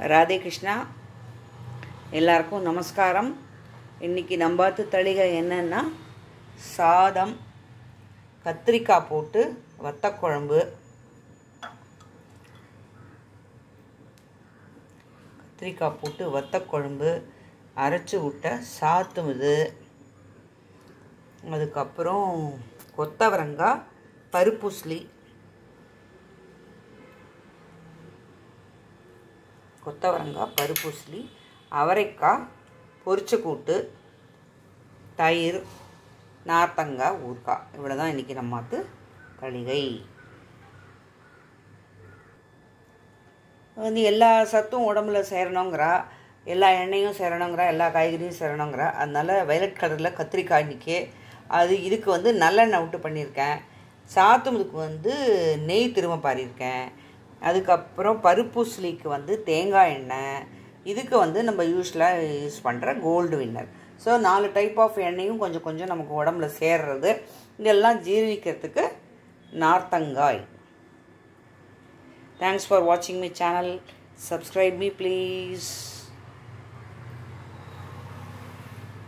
ராதே கிருஷ்ணா. எல்லாருக்கும் நமஸ்காரம். இன்றைக்கி நம்ம பார்த்து தளிகை என்னென்னா சாதம், கத்திரிக்காய் போட்டு வத்தக்குழம்பு, அரைச்சி விட்ட சாத்துமுது, அதுக்கப்புறம் கொத்தவரங்காய், பருப்புஸ்லி, அவரைக்காய் பொரிச்ச கூட்டு, தயிர், நார்த்தங்காய், ஊறுகாய். இவ்வளோ தான் இன்றைக்கி நம்மாத்து தளிகை. வந்து எல்லா சத்தும் உடம்புல சேரணுங்கிறா, எல்லா எண்ணெயும் சேரணுங்கிறா, எல்லா காய்கறியும் சேரணுங்கிறா. அதனால் வயலட் கலரில் கத்திரிக்காய் இன்றைக்கி இதுக்கு வந்து நல்லெண்ணெய் விட்டு பண்ணியிருக்கேன். சாத்துமுதுக்கு வந்து நெய் திரும்ப பாரியிருக்கேன். அதுக்கப்புறம் பருப்புஸ்லிக்கு வந்து தேங்காய் எண்ணெய், இதுக்கு வந்து நம்ம யூஸ்வலாக யூஸ் பண்ணுற Gold Winner. So 4 type of எண்ணெயும் கொஞ்சம் கொஞ்சம் நமக்கு உடம்புல சேர்றது. இதெல்லாம் ஜீரணிக்கிறதுக்கு நார்த்தங்காய். தேங்க்ஸ் ஃபார் வாட்சிங் my channel. Subscribe me please.